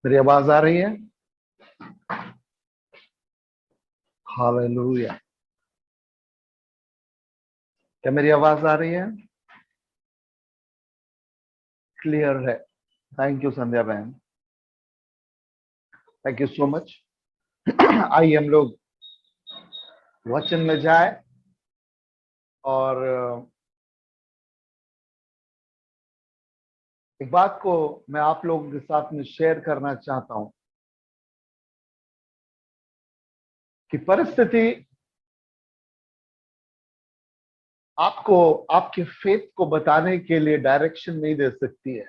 मेरी आवाज आ रही है? हालेलुया। क्या मेरी आवाज आ रही है? क्लियर है। थैंक यू संध्या बहन, थैंक यू सो मच। आइए हम लोग वचन में जाए और एक बात को मैं आप लोगों के साथ में शेयर करना चाहता हूं कि परिस्थिति आपको आपके फेथ को बताने के लिए डायरेक्शन नहीं दे सकती है।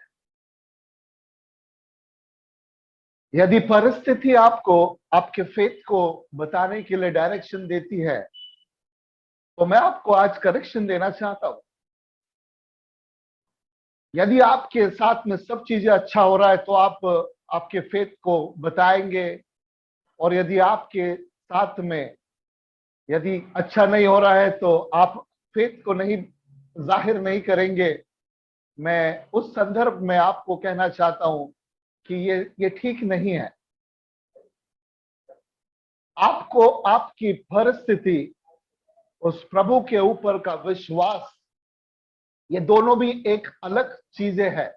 यदि परिस्थिति आपको आपके फेथ को बताने के लिए डायरेक्शन देती है तो मैं आपको आज करेक्शन देना चाहता हूं। यदि आपके साथ में सब चीजें अच्छा हो रहा है तो आप आपके फेथ को बताएंगे, और यदि आपके साथ में यदि अच्छा नहीं हो रहा है तो आप फेथ को नहीं जाहिर नहीं करेंगे। मैं उस संदर्भ में आपको कहना चाहता हूं कि ये ठीक नहीं है। आपको आपकी परिस्थिति, उस प्रभु के ऊपर का विश्वास, ये दोनों भी एक अलग चीजें हैं।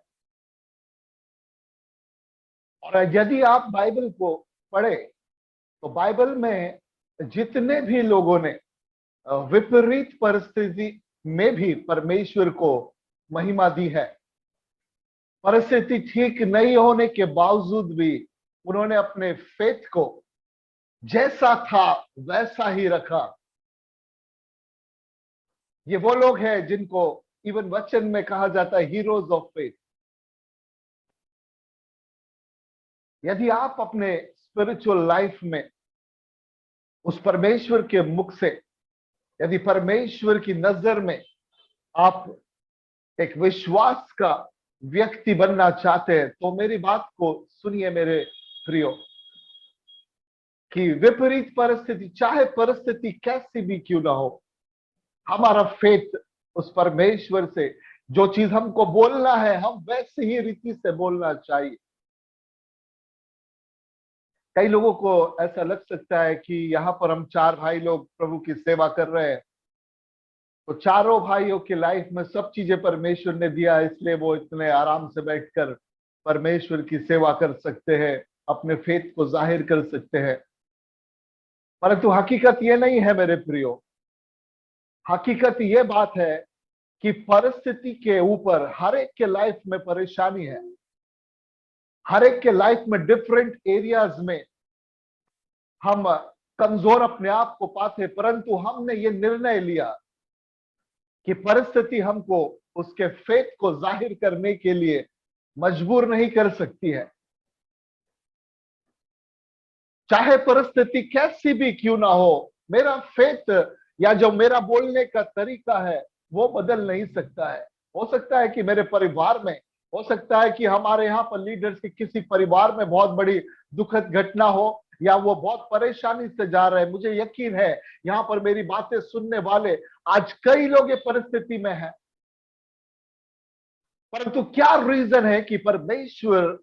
और यदि आप बाइबल को पढ़े तो बाइबल में जितने भी लोगों ने विपरीत परिस्थिति में भी परमेश्वर को महिमा दी है, परिस्थिति ठीक नहीं होने के बावजूद भी उन्होंने अपने फेथ को जैसा था वैसा ही रखा। ये वो लोग हैं जिनको इवन वचन में कहा जाता है हीरोज ऑफ फेथ। यदि आप अपने स्पिरिचुअल लाइफ में उस परमेश्वर के मुख से, यदि परमेश्वर की नजर में आप एक विश्वास का व्यक्ति बनना चाहते हैं तो मेरी बात को सुनिए मेरे प्रियो, कि विपरीत परिस्थिति, चाहे परिस्थिति कैसी भी क्यों ना हो, हमारा फेथ उस परमेश्वर से जो चीज हमको बोलना है हम वैसे ही रीति से बोलना चाहिए। कई लोगों को ऐसा लग सकता है कि यहाँ पर हम चार भाई लोग प्रभु की सेवा कर रहे हैं तो चारों भाइयों की लाइफ में सब चीजें परमेश्वर ने दिया, इसलिए वो इतने आराम से बैठकर परमेश्वर की सेवा कर सकते हैं, अपने फेथ को जाहिर कर सकते हैं। परंतु हकीकत ये नहीं है मेरे प्रियो। हकीकत ये बात है कि परिस्थिति के ऊपर हर एक के लाइफ में परेशानी है। हर एक के लाइफ में डिफरेंट एरियाज में हम कमजोर अपने आप को पाते, परंतु हमने ये निर्णय लिया कि परिस्थिति हमको उसके फेथ को जाहिर करने के लिए मजबूर नहीं कर सकती है। चाहे परिस्थिति कैसी भी क्यों ना हो, मेरा फेथ या जो मेरा बोलने का तरीका है वो बदल नहीं सकता है। हो सकता है कि मेरे परिवार में, हो सकता है कि हमारे यहाँ पर लीडर्स के किसी परिवार में बहुत बड़ी दुखद घटना हो या वो बहुत परेशानी से जा रहे हैं। मुझे यकीन है यहाँ पर मेरी बातें सुनने वाले आज कई लोग ये परिस्थिति में हैं, परंतु क्या रीजन है कि परमेश्वर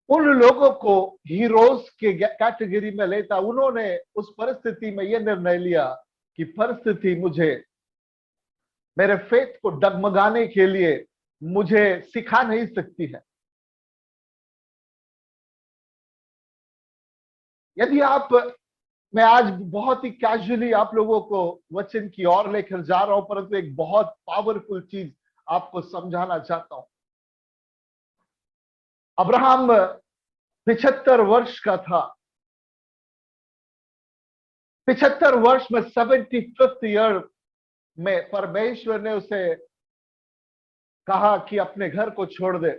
उन लोगों को हीरोज के कैटेगरी में लेता। उन्होंने उस परिस्थिति में यह निर्णय लिया कि परिस्थिति मुझे मेरे फेथ को डगमगाने के लिए मुझे सिखा नहीं सकती है। यदि आप, मैं आज बहुत ही कैजुअली आप लोगों को वचन की ओर लेकर जा रहा हूं, परंतु एक बहुत पावरफुल चीज आपको समझाना चाहता हूं। अब्राहम 75 वर्ष का था। 75 वर्ष में 75th ईयर में परमेश्वर ने उसे कहा कि अपने घर को छोड़ दे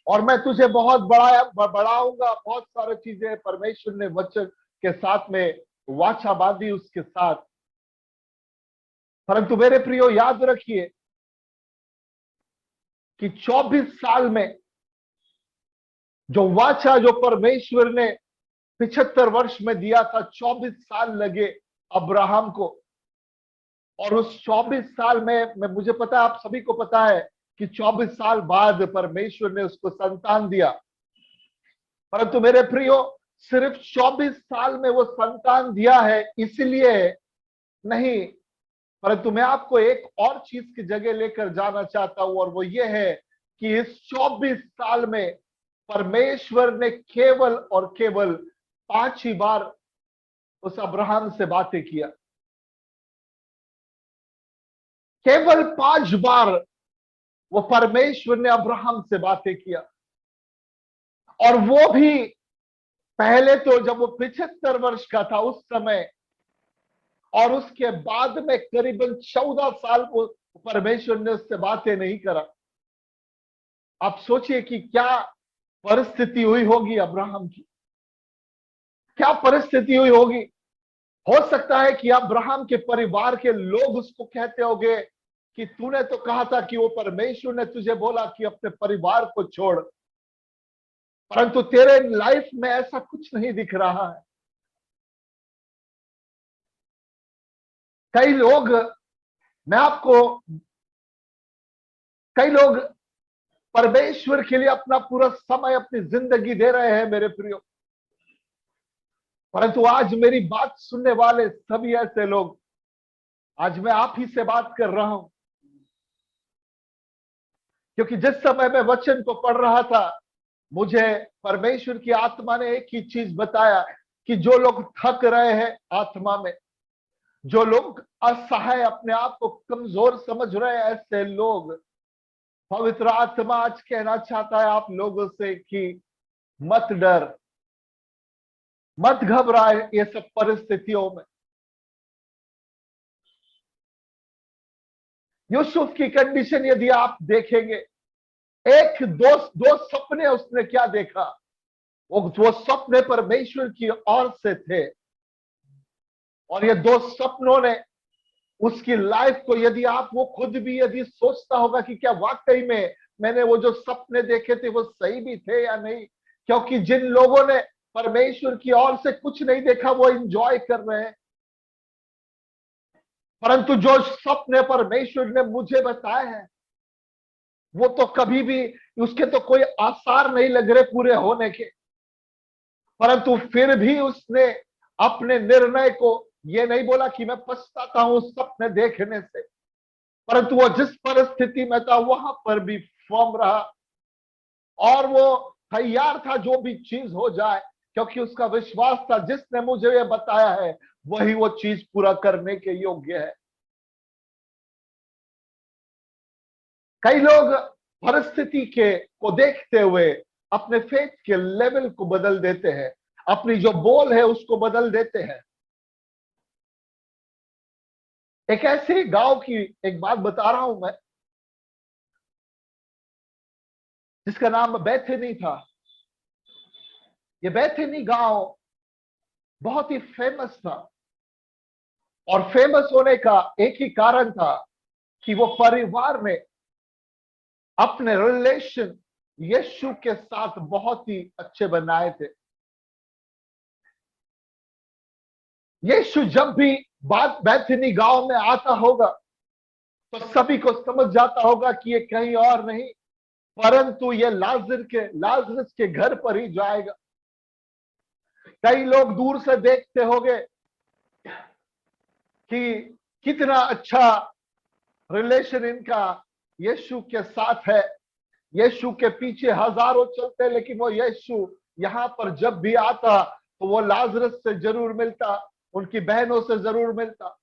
और मैं तुझे बहुत बढ़ाऊंगा। बहुत सारी चीजें परमेश्वर ने वचन के साथ में वाचा बांधी उसके साथ। परंतु मेरे प्रियो याद रखिए कि 24 साल में जो वाचा जो परमेश्वर ने 75 वर्ष में दिया था, 24 साल लगे अब्राहम को। और उस 24 साल में मैं मुझे पता है, आप सभी को पता है कि 24 साल बाद परमेश्वर ने उसको संतान दिया। परंतु मेरे प्रियो, सिर्फ 24 साल में वो संतान दिया है इसलिए नहीं, परंतु मैं आपको एक और चीज की जगह लेकर जाना चाहता हूं, और वो ये है कि इस 24 साल में परमेश्वर ने केवल और केवल 5 ही बार उस अब्राहम से बातें किया। केवल 5 बार वो परमेश्वर ने अब्राहम से बातें किया, और वो भी पहले तो जब वो 75 वर्ष का था उस समय, और उसके बाद में करीबन 14 साल को परमेश्वर ने उससे बातें नहीं करा। आप सोचिए कि क्या परिस्थिति हुई होगी अब्राहम की, क्या परिस्थिति हुई होगी। हो सकता है कि अब्राहम के परिवार के लोग उसको कहते होंगे कि तूने तो कहा था कि वो परमेश्वर ने तुझे बोला कि अपने परिवार को छोड़, परंतु तेरे लाइफ में ऐसा कुछ नहीं दिख रहा है। कई लोग, मैं आपको, कई लोग परमेश्वर के लिए अपना पूरा समय, अपनी जिंदगी दे रहे हैं मेरे प्रियो, परंतु आज मेरी बात सुनने वाले सभी ऐसे लोग, आज मैं आप ही से बात कर रहा हूं, क्योंकि जिस समय मैं वचन को पढ़ रहा था, मुझे परमेश्वर की आत्मा ने एक ही चीज बताया कि जो लोग थक रहे हैं आत्मा में, जो लोग असहाय, अपने आप को कमजोर समझ रहे हैं, ऐसे लोग, पवित्र आत्मा आज कहना चाहता है आप लोगों से कि मत डर, मत घबराए ये सब परिस्थितियों में। यूसुफ की कंडीशन यदि आप देखेंगे, एक दो सपने उसने क्या देखा, वो सपने परमेश्वर की ओर से थे, और ये 2 सपनों ने उसकी लाइफ को, यदि आप, वो खुद भी यदि सोचता होगा कि क्या वाकई में मैंने वो जो सपने देखे थे वो सही भी थे या नहीं, क्योंकि जिन लोगों ने परमेश्वर की ओर से कुछ नहीं देखा वो एंजॉय कर रहे हैं, परंतु जो सपने परमेश्वर ने मुझे बताए हैं वो तो कभी भी, उसके तो कोई आसार नहीं लग रहे पूरे होने के, परंतु फिर भी उसने अपने निर्णय को ये नहीं बोला कि मैं पछताता हूं उस सपने देखने से, परंतु वो जिस परिस्थिति में था वहां पर भी फर्म रहा, और वो तैयार था जो भी चीज हो जाए, क्योंकि उसका विश्वास था जिसने मुझे ये बताया है वही वो चीज पूरा करने के योग्य है। कई लोग परिस्थिति के को देखते हुए अपने फेथ के लेवल को बदल देते हैं, अपनी जो बोल है उसको बदल देते हैं। एक ऐसे गांव की एक बात बता रहा हूं मैं, जिसका नाम बैथेनी था। ये बैथेनी गांव बहुत ही फेमस था, और फेमस होने का एक ही कारण था कि वो परिवार ने अपने रिलेशन यीशु के साथ बहुत ही अच्छे बनाए थे। यीशु जब भी बात बैथनी गांव में आता होगा तो सभी को समझ जाता होगा कि ये कहीं और नहीं परंतु ये लाजरस के घर पर ही जाएगा। कई लोग दूर से देखते होंगे कि कितना अच्छा रिलेशन इनका यीशु के साथ है, यीशु के पीछे हजारों चलते, लेकिन वो यीशु यहां पर जब भी आता तो वो लाजरस से जरूर मिलता, उनकी बहनों से जरूर मिलता।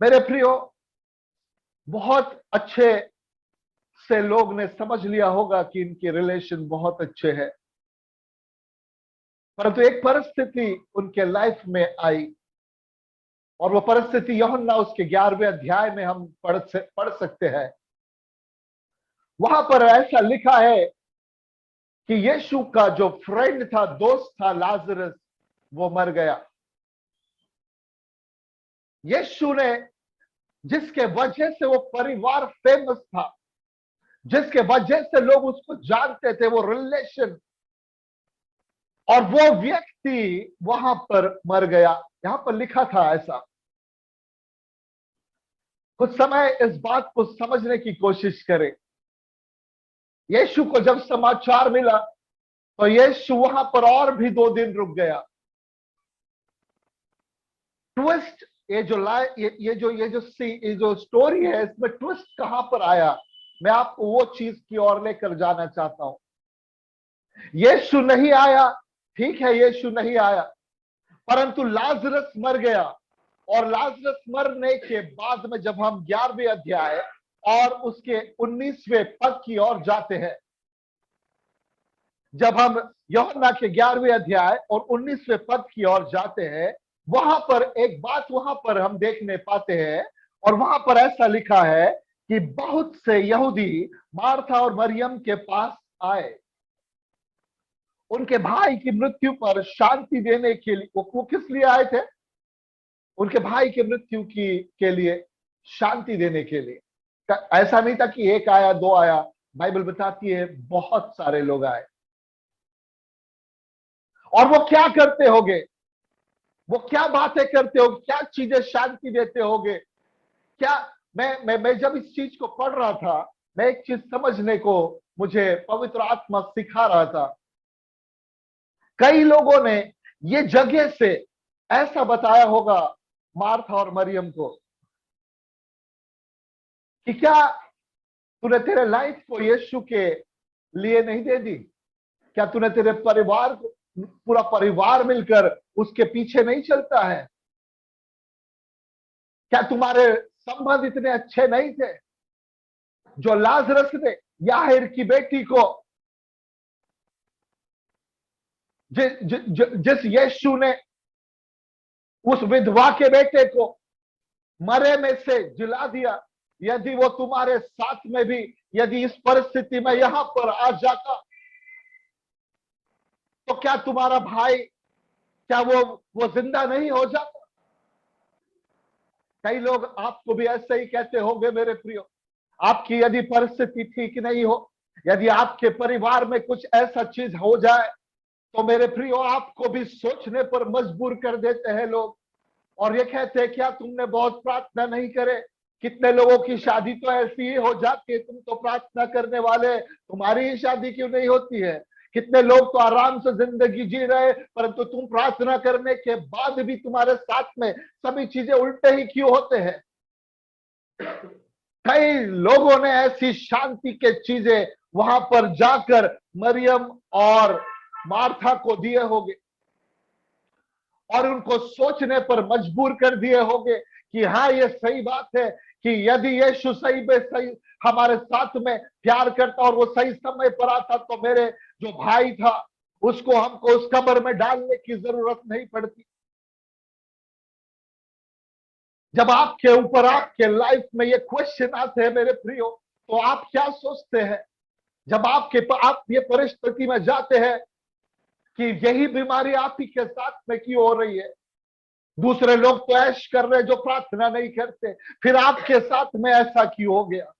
मेरे प्रियो, बहुत अच्छे से लोग ने समझ लिया होगा कि इनके रिलेशन बहुत अच्छे हैं, परंतु एक परिस्थिति उनके लाइफ में आई, और वो परिस्थिति यूहन्ना उसके 11वें अध्याय में हम पढ़ सकते हैं। वहां पर ऐसा लिखा है कि यीशु का जो फ्रेंड था, दोस्त था लाजरस, वो मर गया। यीशु ने, जिसके वजह से वो परिवार फेमस था, जिसके वजह से लोग उसको जानते थे, वो रिलेशन और वो व्यक्ति वहां पर मर गया। यहां पर लिखा था ऐसा। कुछ समय इस बात को समझने की कोशिश करें। यीशु को जब समाचार मिला तो यीशु वहां पर और भी 2 दिन रुक गया। ट्विस्ट, ये जो लाइ ये जो स्टोरी है, इसमें ट्विस्ट कहां पर आया, मैं आपको वो चीज की ओर लेकर जाना चाहता हूं। यीशु नहीं आया, ठीक है, यीशु नहीं आया, परंतु लाजरस मर गया। और लाजरस मरने के बाद में जब हम 11वें अध्याय और उसके 19वें पद की ओर जाते हैं, जब हम यूहन्ना के 11वें अध्याय और 19वें पद की ओर जाते हैं, वहां पर एक बात वहां पर हम देखने पाते हैं। और वहां पर ऐसा लिखा है कि बहुत से यहूदी मार्था और मरियम के पास आए उनके भाई की मृत्यु पर शांति देने के लिए। वो किस लिए आए थे? उनके भाई की मृत्यु के लिए शांति देने के लिए। ऐसा नहीं था कि एक आया, दो आया, बाइबल बताती है बहुत सारे लोग आए। और वो क्या करते होंगे, वो क्या बातें करते होंगे, क्या चीजें शांति देते होंगे, क्या। मैं जब इस चीज को पढ़ रहा था, मैं एक चीज समझने को मुझे पवित्र आत्मा सिखा रहा था। कई लोगों ने ये जगह से ऐसा बताया होगा मार्था और मरियम को कि क्या तूने तेरे लाइफ को यीशु के लिए नहीं दे दी? क्या तूने तेरे परिवार को, पूरा परिवार मिलकर उसके पीछे नहीं चलता है? क्या तुम्हारे संबंध इतने अच्छे नहीं थे? जो लाजरस ने याहिर की बेटी को, जिस यीशु ने उस विधवा के बेटे को मरे में से जिला दिया, यदि वो तुम्हारे साथ में भी यदि इस परिस्थिति में यहां पर आ जाता, तो क्या तुम्हारा भाई, क्या वो जिंदा नहीं हो जाता? कई लोग आपको भी ऐसे ही कहते होंगे मेरे प्रियो। आपकी यदि परिस्थिति ठीक नहीं हो, यदि आपके परिवार में कुछ ऐसा चीज हो जाए, तो मेरे प्रियो आपको भी सोचने पर मजबूर कर देते हैं लोग। और ये कहते हैं क्या तुमने बहुत प्रार्थना नहीं करे? कितने लोगों की शादी तो ऐसी ही हो जाती है, तुम तो प्रार्थना करने वाले, तुम्हारी ही शादी क्यों नहीं होती है? कितने लोग तो आराम से जिंदगी जी रहे, परंतु तुम प्रार्थना करने के बाद भी तुम्हारे साथ में सभी चीजें उल्टे ही क्यों होते हैं? कई लोगों ने ऐसी शांति के चीजें वहां पर जाकर मरियम और मार्था को दिए होंगे और उनको सोचने पर मजबूर कर दिए होंगे कि हाँ, ये सही बात है कि यदि यीशु सही में सही हमारे साथ में प्यार करता और वो सही समय पर आता, तो मेरे जो भाई था उसको हमको उस कब्र में डालने की जरूरत नहीं पड़ती। जब आपके ऊपर, आपके लाइफ में ये क्वेश्चन आते हैं मेरे प्रियो, तो आप क्या सोचते हैं? जब आप ये परिस्थिति में जाते हैं कि यही बीमारी आप ही के साथ में क्यों हो रही है, दूसरे लोग तो ऐश कर रहे जो प्रार्थना नहीं करते, फिर आपके साथ में ऐसा क्यों हो गया?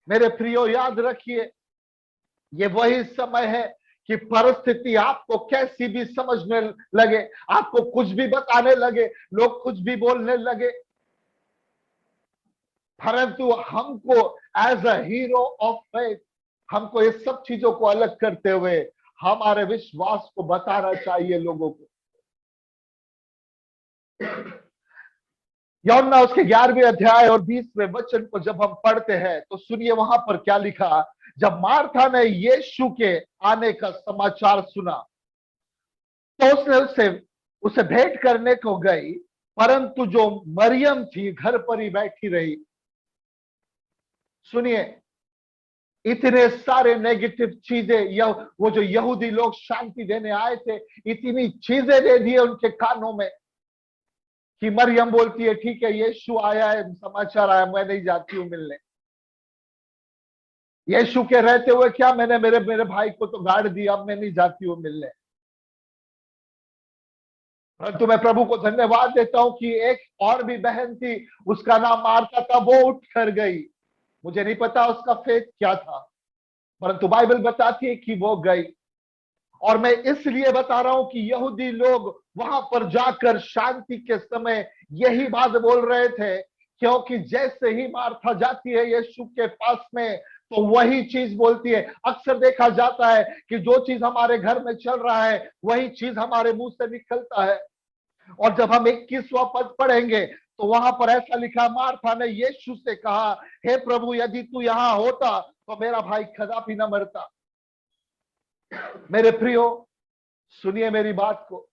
मेरे प्रियो याद रखिए, ये वही समय है कि परिस्थिति आपको कैसी भी समझने लगे, आपको कुछ भी बताने लगे, लोग कुछ भी बोलने लगे, परंतु हमको as a hero of faith, हमको ये सब चीजों को अलग करते हुए हमारे विश्वास को बताना चाहिए लोगों को। यूहन्ना उसके 11वें अध्याय और 20वें वचन को जब हम पढ़ते हैं तो सुनिए वहां पर क्या लिखा। जब मार्था ने यीशु के आने का समाचार सुना तो उसने उसे भेंट करने को गई, परंतु जो मरियम थी घर पर ही बैठी रही। सुनिए, इतने सारे नेगेटिव चीजें, या वो जो यहूदी लोग शांति देने आए थे, इतनी चीजें दे दिए उनके कानों में कि मरियम बोलती है ठीक है, यीशु आया है, समाचार आया, मैं नहीं जाती हूं मिलने। यीशु के रहते हुए क्या, मैंने मेरे मेरे भाई को तो गाड़ दिया, अब मैं नहीं जाती हूं मिलने। परंतु मैं प्रभु को धन्यवाद देता हूं कि एक और भी बहन थी, उसका नाम मार्था था, वो उठ कर गई। मुझे नहीं पता उसका फेथ क्या था, परंतु बाइबल बताती है कि वो गई और मैं इसलिए बता रहा हूं कि यहूदी लोग वहां पर जाकर शांति के समय यही बात बोल रहे थे, क्योंकि जैसे ही मार्था जाती है यीशु के पास में तो वही चीज बोलती है। अक्सर देखा जाता है कि जो चीज हमारे घर में चल रहा है वही चीज हमारे मुंह से निकलता है। और जब हम 21वां पद पढ़ेंगे तो वहां पर ऐसा लिखा, मार्था ने यीशु से कहा, हे प्रभु, यदि तू यहां होता तो मेरा भाई कदापि न मरता। मेरे प्रियो, सुनिए मेरी बात को।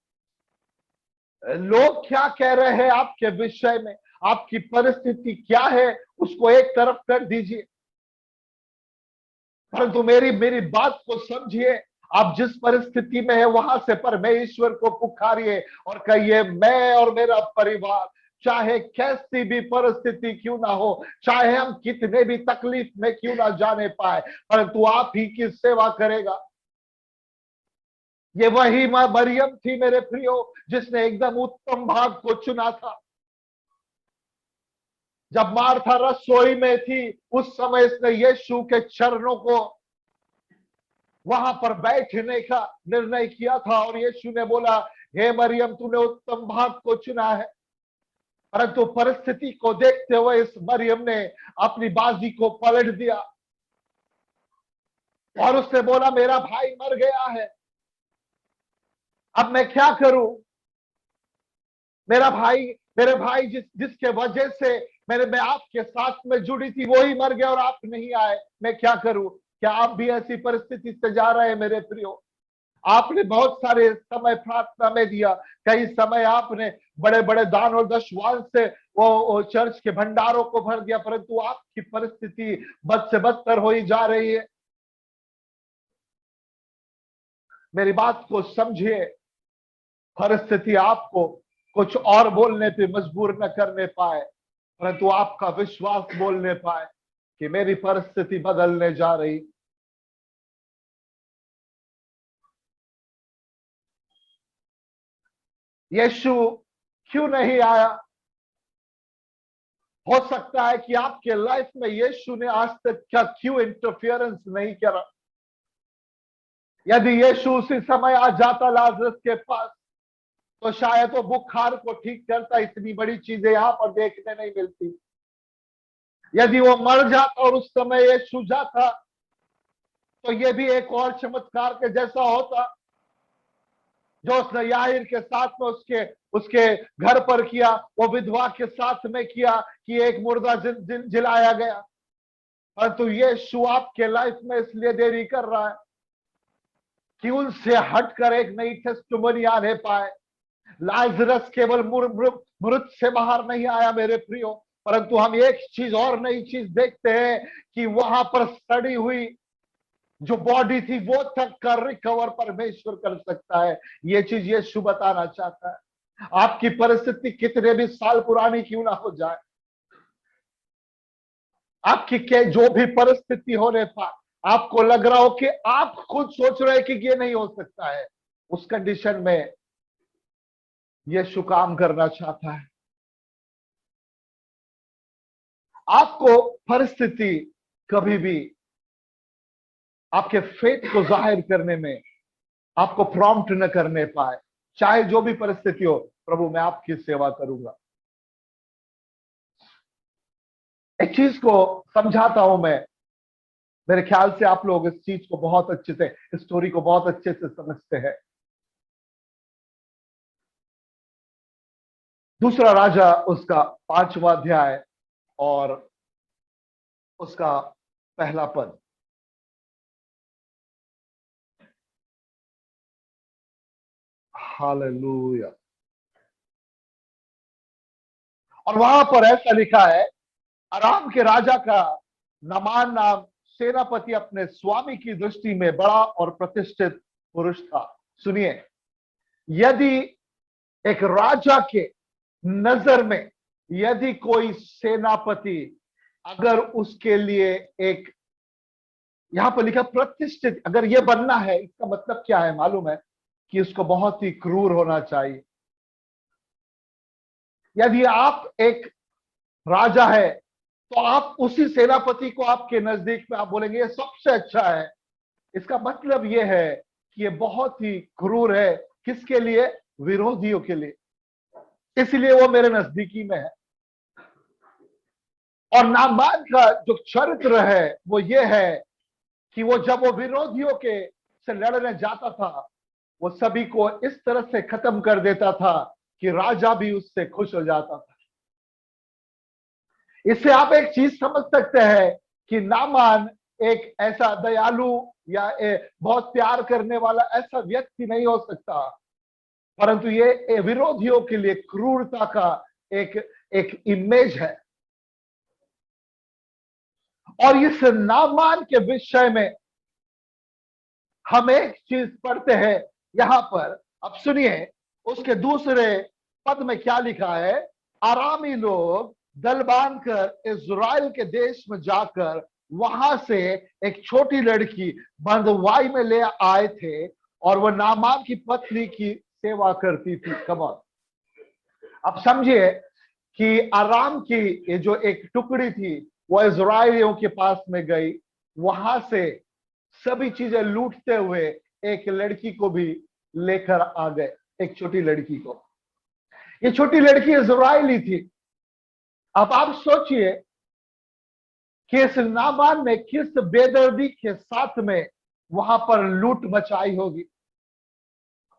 लोग क्या कह रहे हैं आपके विषय में, आपकी परिस्थिति क्या है, उसको एक तरफ कर दीजिए, परंतु मेरी बात को समझिए। आप जिस परिस्थिति में है वहां से परमेश्वर को पुकारिए और कहिए, मैं और मेरा परिवार, चाहे कैसी भी परिस्थिति क्यों ना हो, चाहे हम कितने भी तकलीफ में क्यों ना जाने पाए, परंतु आप ही की सेवा करेगा। ये वही मां मरियम थी मेरे प्रियो, जिसने एकदम उत्तम भाग को चुना था। जब मार्था रसोई में थी उस समय इसने यीशु के चरणों को वहां पर बैठने का निर्णय किया था और यीशु ने बोला, हे मरियम, तूने उत्तम भाग को चुना है। परंतु परिस्थिति को देखते हुए इस मरियम ने अपनी बाजी को पलट दिया और उसने बोला, मेरा भाई मर गया है, अब मैं क्या करूं? मेरे भाई जिसके वजह से मैं आपके साथ में जुड़ी थी वो ही मर गया और आप नहीं आए, मैं क्या करूं? क्या आप भी ऐसी परिस्थिति से जा रहे हैं मेरे प्रियो? आपने बहुत सारे समय प्रार्थना में दिया, कई समय आपने बड़े बड़े दान और दशवान से वो चर्च के भंडारों को भर दिया, परंतु आपकी परिस्थिति बद से बदतर हो ही जा रही है। मेरी बात को समझिए। परिस्थिति आपको कुछ और बोलने पे मजबूर न करने पाए, परंतु आपका विश्वास बोलने पाए कि मेरी परिस्थिति बदलने जा रही। यीशु क्यों नहीं आया? हो सकता है कि आपके लाइफ में यीशु ने आज तक क्या क्यों इंटरफियरेंस नहीं करा? यदि यीशु उसी समय आ जाता लाजरस के पास तो शायद वो बुखार को ठीक करता। इतनी बड़ी चीजें यहां पर देखने नहीं मिलती। यदि वो मर जाता और उस समय यीशु जाता तो ये भी एक और चमत्कार के जैसा होता जो उसने याईर के साथ में उसके उसके घर पर किया, वो विधवा के साथ में किया कि एक मुर्दा जिलाया गया। परंतु यीशु आपके लाइफ में इसलिए देरी कर रहा है कि उनसे हटकर एक नई टेस्टिमनी आने पाए। लाजरस केवल मृत से बाहर नहीं आया मेरे प्रियो, परंतु हम एक चीज और नई चीज देखते हैं कि वहां पर सड़ी हुई जो बॉडी थी वो तक कर रिकवर परमेश्वर कर सकता है। ये चीज यीशु बताना चाहता है। आपकी परिस्थिति कितने भी साल पुरानी क्यों ना हो जाए, आपकी के जो भी परिस्थिति होने पर आपको लग रहा हो कि आप खुद सोच रहे हैं कि ये नहीं हो सकता है, उस कंडीशन में यीशु काम करना चाहता है। आपको परिस्थिति कभी भी आपके फेथ को जाहिर करने में आपको प्रॉम्प्ट न करने पाए। चाहे जो भी परिस्थिति हो, प्रभु मैं आपकी सेवा करूंगा। एक चीज को समझाता हूं मैं, मेरे ख्याल से आप लोग इस चीज को बहुत अच्छे से, इस स्टोरी को बहुत अच्छे से समझते हैं। दूसरा राजा उसका 5वां अध्याय और उसका पहला पद। हालेलुया। और वहां पर ऐसा लिखा है, अराम के राजा का नमान नाम सेनापति अपने स्वामी की दृष्टि में बड़ा और प्रतिष्ठित पुरुष था। सुनिए, यदि एक राजा के नजर में यदि कोई सेनापति, अगर उसके लिए एक, यहां पर लिखा प्रतिष्ठित, अगर ये बनना है, इसका मतलब क्या है मालूम है? कि उसको बहुत ही क्रूर होना चाहिए। यदि आप एक राजा है तो आप उसी सेनापति को आपके नजदीक में आप बोलेंगे ये सबसे अच्छा है। इसका मतलब यह है कि ये बहुत ही क्रूर है। किसके लिए? विरोधियों के लिए। इसलिए वो मेरे नजदीकी में है। और नामान का जो चरित्र है वो ये है कि वो जब वो विरोधियों के से लड़ने जाता था, वो सभी को इस तरह से खत्म कर देता था कि राजा भी उससे खुश हो जाता था। इससे आप एक चीज समझ सकते हैं कि नामान एक ऐसा दयालु या बहुत प्यार करने वाला ऐसा व्यक्ति नहीं हो सकता, परंतु ये विरोधियों के लिए क्रूरता का एक एक इमेज है। और इस नामान के विषय में हम एक चीज पढ़ते हैं यहां पर। अब सुनिए, उसके दूसरे पद में क्या लिखा है। आरामी लोग दल बांधकर इज़राइल के देश में जाकर वहां से एक छोटी लड़की बंधुआई में ले आए थे और वह नामान की पत्नी की सेवा करती थी। कमाल। अब समझिए कि आराम की ये जो एक टुकड़ी थी वो इज़राइलियों के पास में गई, वहां से सभी चीजें लूटते हुए एक लड़की को भी लेकर आ गए, एक छोटी लड़की को। ये छोटी लड़की इज़राइली थी। अब आप सोचिए कि इस नामान ने किस बेदर्दी के साथ में वहां पर लूट मचाई होगी।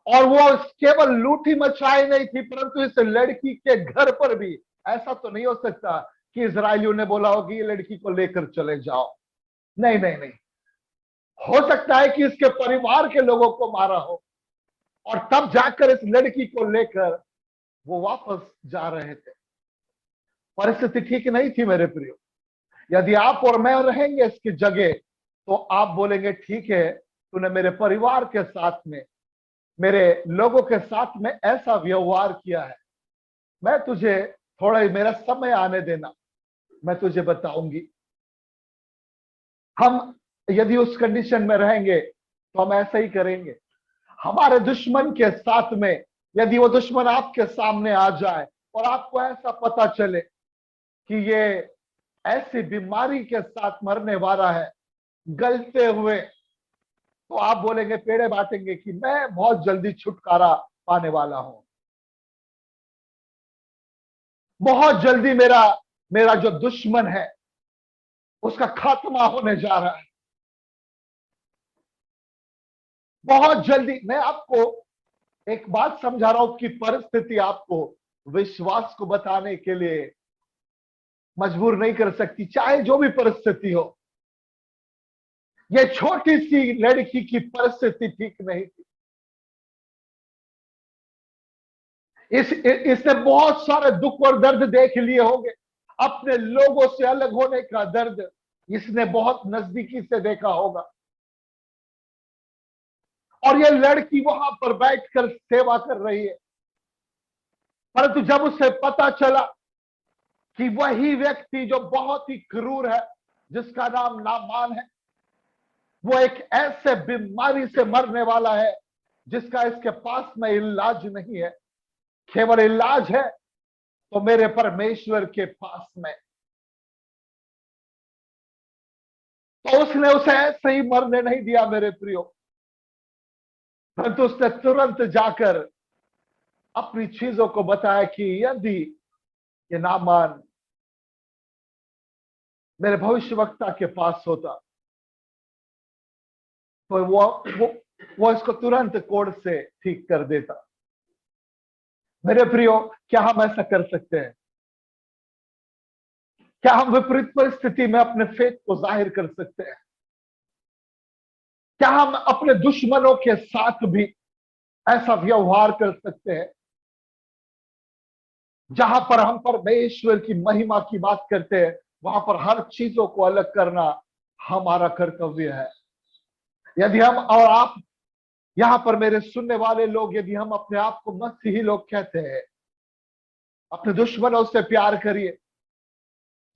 और वो केवल लूट ही मचाई नहीं थी, परंतु इस लड़की के घर पर भी ऐसा तो नहीं हो सकता कि इज़राइलियों ने बोला हो कि ये लड़की को लेकर चले जाओ। नहीं नहीं नहीं, हो सकता है कि इसके परिवार के लोगों को मारा हो और तब जाकर इस लड़की को लेकर वो वापस जा रहे थे। परिस्थिति ठीक नहीं थी मेरे प्रियो। यदि आप और मैं रहेंगे इसकी जगह तो आप बोलेंगे ठीक है, तूने मेरे परिवार के साथ में, मेरे लोगों के साथ में ऐसा व्यवहार किया है। मैं तुझे थोड़ा मेरा समय आने देना, मैं तुझे बताऊंगी। हम यदि उस कंडीशन में रहेंगे तो हम ऐसा ही करेंगे। हमारे दुश्मन के साथ में यदि वो दुश्मन आपके सामने आ जाए और आपको ऐसा पता चले कि ये ऐसी बीमारी के साथ मरने वाला है गलते हुए, तो आप बोलेंगे, पेड़े बांटेंगे कि मैं बहुत जल्दी छुटकारा पाने वाला हूं, बहुत जल्दी मेरा मेरा जो दुश्मन है उसका खात्मा होने जा रहा है, बहुत जल्दी। मैं आपको एक बात समझा रहा हूं कि परिस्थिति आपको विश्वास को बताने के लिए मजबूर नहीं कर सकती, चाहे जो भी परिस्थिति हो। यह छोटी सी लड़की की परिस्थिति ठीक नहीं थी। इसने बहुत सारे दुख और दर्द देख लिए होंगे। अपने लोगों से अलग होने का दर्द इसने बहुत नजदीकी से देखा होगा। और यह लड़की वहां पर बैठकर सेवा कर रही है, परंतु जब उसे पता चला कि वही व्यक्ति जो बहुत ही क्रूर है, जिसका नाम नामान है, वो एक ऐसे बीमारी से मरने वाला है जिसका इसके पास में इलाज नहीं है, केवल इलाज है तो मेरे परमेश्वर के पास में, तो उसने उसे ऐसे ही मरने नहीं दिया मेरे प्रियो, परंतु उसने तुरंत जाकर अपनी चीजों को बताया कि यदि ये नामान मेरे भविष्यवक्ता के पास होता तो वो इसको तुरंत कोर्ट से ठीक कर देता। मेरे प्रियो, क्या हम ऐसा कर सकते हैं? क्या हम विपरीत परिस्थिति में अपने फेथ को जाहिर कर सकते हैं? क्या हम अपने दुश्मनों के साथ भी ऐसा व्यवहार कर सकते हैं? जहां पर हम परमेश्वर की महिमा की बात करते हैं, वहां पर हर चीजों को अलग करना हमारा कर्तव्य है। यदि हम और आप यहां पर मेरे सुनने वाले लोग, यदि हम अपने आप को मसीही लोग कहते हैं, अपने दुश्मनों से प्यार करिए,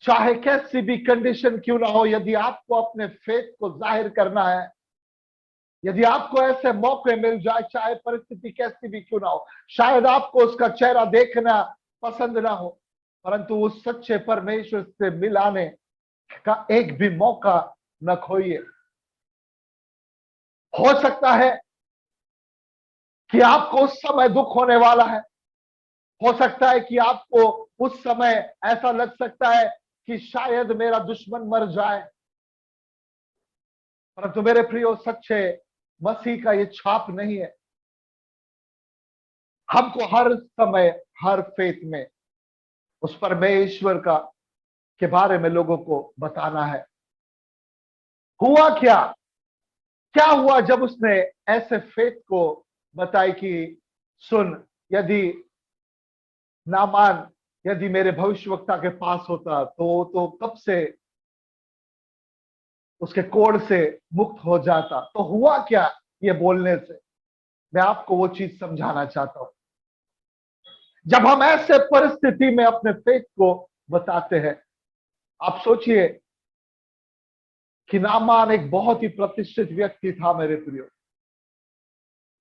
चाहे कैसी भी कंडीशन क्यों ना हो। यदि आपको अपने फेथ को जाहिर करना है, यदि आपको ऐसे मौके मिल जाए, चाहे परिस्थिति कैसी भी क्यों ना हो, शायद आपको उसका चेहरा देखना पसंद ना हो, परंतु उस सच्चे परमेश्वर से मिलाने का एक भी मौका न खोइए। हो सकता है कि आपको उस समय दुख होने वाला है। हो सकता है कि आपको उस समय ऐसा लग सकता है कि शायद मेरा दुश्मन मर जाए, परंतु मेरे प्रियो सच्चे मसीह का ये छाप नहीं है। हमको हर समय, हर फेथ में उस परमेश्वर का के बारे में लोगों को बताना है। हुआ क्या, क्या हुआ जब उसने ऐसे फेथ को बताई कि सुन, यदि नामान यदि मेरे भविष्यवक्ता के पास होता तो कब से उसके कोड़ से मुक्त हो जाता। तो हुआ क्या ये बोलने से, मैं आपको वो चीज समझाना चाहता हूं। जब हम ऐसे परिस्थिति में अपने फेथ को बताते हैं, आप सोचिए कि नामान एक बहुत ही प्रतिष्ठित व्यक्ति था मेरे प्रियो।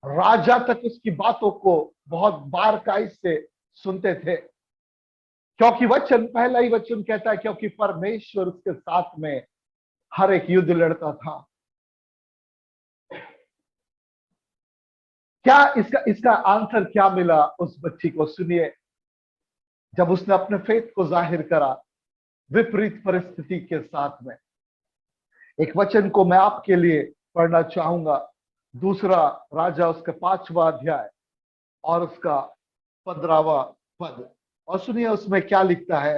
राजा तक उसकी बातों को बहुत बारकाई से सुनते थे, क्योंकि वचन, पहला ही वचन कहता है, क्योंकि परमेश्वर उसके साथ में हर एक युद्ध लड़ता था। क्या इसका इसका आंसर क्या मिला उस बच्ची को, सुनिए। जब उसने अपने फेथ को जाहिर करा विपरीत परिस्थिति के साथ में, एक वचन को मैं आपके लिए पढ़ना चाहूंगा। दूसरा राजा उसका 5वां अध्याय और उसका 15वां पद, और सुनिए उसमें क्या लिखता है।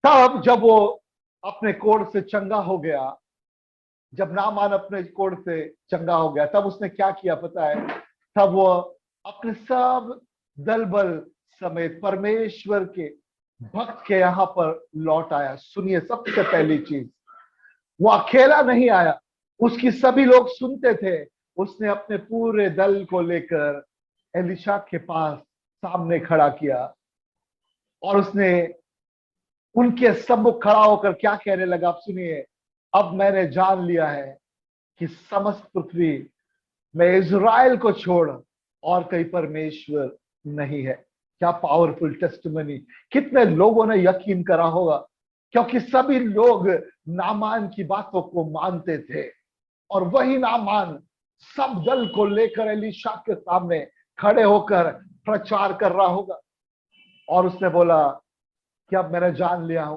तब जब वो अपने कोढ़ से चंगा हो गया, जब नामान अपने कोढ़ से चंगा हो गया, तब उसने क्या किया पता है? तब वो अपने सब दल बल समेत परमेश्वर के भक्त के यहां पर लौट आया। सुनिए, सबसे पहली चीज, वो अकेला नहीं आया, उसकी सभी लोग सुनते थे। उसने अपने पूरे दल को लेकर एलिशा के पास सामने खड़ा किया, और उसने उनके सम्मुख खड़ा होकर क्या कहने लगा, आप सुनिए। अब मैंने जान लिया है कि समस्त पृथ्वी में इज़राइल को छोड़ और कोई परमेश्वर नहीं है। क्या पावरफुल टेस्टिमनी! कितने लोगों ने यकीन करा होगा, क्योंकि सभी लोग नामान की बातों को मानते थे। और वही नामान सब दल को लेकर एलीशा के सामने खड़े होकर प्रचार कर रहा होगा, और उसने बोला कि अब मैंने जान लिया हूं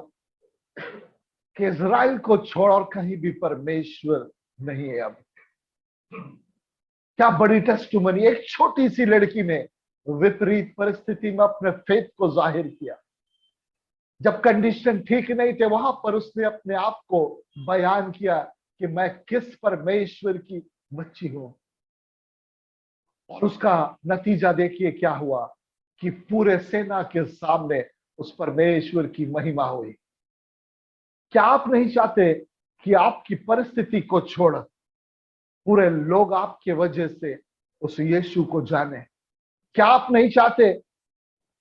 कि इज़राइल को छोड़ और कहीं भी परमेश्वर नहीं है। अब क्या बड़ी टेस्टिमनी! एक छोटी सी लड़की ने विपरीत परिस्थिति में अपने फेथ को जाहिर किया। जब कंडीशन ठीक नहीं थे, वहां पर उसने अपने आप को बयान किया कि मैं किस परमेश्वर की बच्ची हूं। और उसका नतीजा देखिए क्या हुआ, कि पूरे सेना के सामने उस परमेश्वर की महिमा हुई। क्या आप नहीं चाहते कि आपकी परिस्थिति को छोड़ पूरे लोग आपके वजह से उस यीशु को जाने? क्या आप नहीं चाहते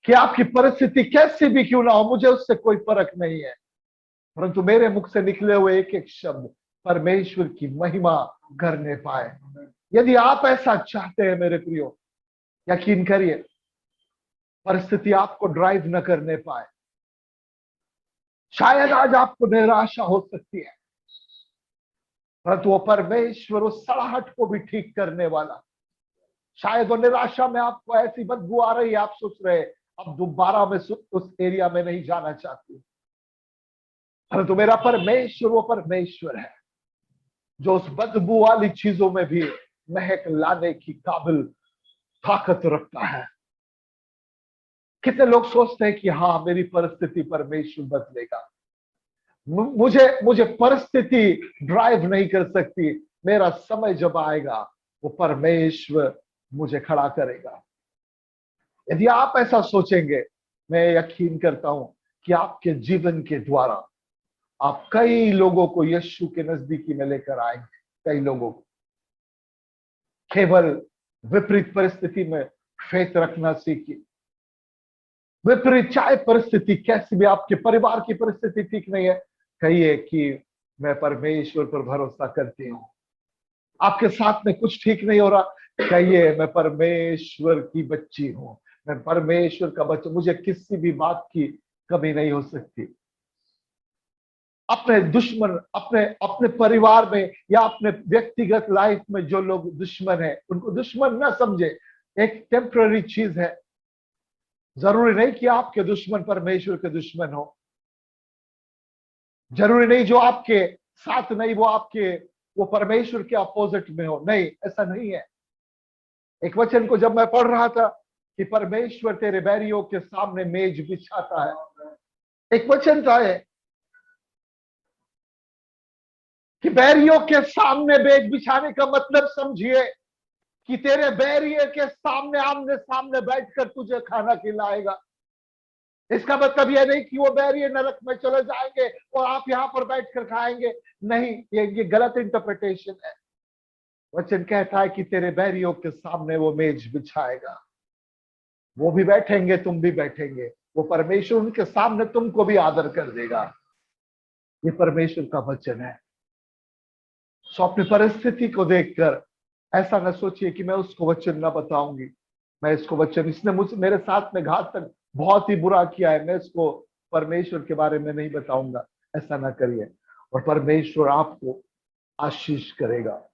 कि आपकी परिस्थिति कैसी भी क्यों ना हो, मुझे उससे कोई फर्क नहीं है, परंतु मेरे मुख से निकले हुए एक एक शब्द परमेश्वर की महिमा करने पाए? यदि आप ऐसा चाहते हैं मेरे प्रियो, यकीन करिए, परिस्थिति आपको ड्राइव न करने पाए। शायद आज आपको निराशा हो सकती है, परंतु वो परमेश्वर उस सड़ाहट को भी ठीक करने वाला। शायद वो निराशा में आपको ऐसी बदबू आ रही है, आप सोच रहे अब दोबारा मैं उस एरिया में नहीं जाना चाहती, परंतु मेरा परमेश्वर वो परमेश्वर है जो उस बदबू वाली चीजों में भी महक लाने की काबिल ताकत रखता है। कितने लोग सोचते हैं कि हाँ, मेरी परिस्थिति परमेश्वर बदलेगा, मुझे मुझे परिस्थिति ड्राइव नहीं कर सकती, मेरा समय जब आएगा वो परमेश्वर मुझे खड़ा करेगा। यदि आप ऐसा सोचेंगे, मैं यकीन करता हूं कि आपके जीवन के द्वारा आप कई लोगों को यीशु के नजदीकी में लेकर आएंगे। कई लोगों को केवल विपरीत परिस्थिति में फेथ रखना सीखिए। विपरीत, चाहे परिस्थिति कैसी भी, आपके परिवार की परिस्थिति ठीक नहीं है, कहिए कि मैं परमेश्वर पर भरोसा करती हूँ। आपके साथ में कुछ ठीक नहीं हो रहा, कहिए मैं परमेश्वर की बच्ची हूं, मैं परमेश्वर का बच्चा, मुझे किसी भी बात की कमी नहीं हो सकती। अपने दुश्मन, अपने अपने परिवार में या अपने व्यक्तिगत लाइफ में जो लोग दुश्मन है उनको दुश्मन ना समझे, एक टेम्पररी चीज है। जरूरी नहीं कि आपके दुश्मन परमेश्वर के दुश्मन हो, जरूरी नहीं जो आपके साथ नहीं वो परमेश्वर के अपोजिट में हो, नहीं, ऐसा नहीं है। एक वचन को जब मैं पढ़ रहा था कि परमेश्वर तेरे बैरियों के सामने मेज बिछाता है, एक वचन था कि बैरियों के सामने मेज बिछाने का मतलब समझिए कि तेरे बैरिये के सामने आमने सामने बैठकर तुझे खाना खिलाएगा। इसका मतलब यह नहीं कि वो बैरिये नरक में चले जाएंगे और आप यहां पर बैठकर खाएंगे, नहीं, ये गलत इंटरप्रिटेशन है। वचन कहता है कि तेरे बैरियों के सामने वो मेज बिछाएगा, वो भी बैठेंगे, तुम भी बैठेंगे, वो परमेश्वर उनके सामने तुमको भी आदर कर देगा। ये परमेश्वर का वचन है। सो अपनी परिस्थिति को देखकर ऐसा न सोचिए कि मैं उसको वचन ना बताऊंगी, मैं इसको वचन, इसने मुझे मेरे साथ में घातक बहुत ही बुरा किया है, मैं इसको परमेश्वर के बारे में नहीं बताऊंगा। ऐसा ना करिए और परमेश्वर आपको आशीष करेगा।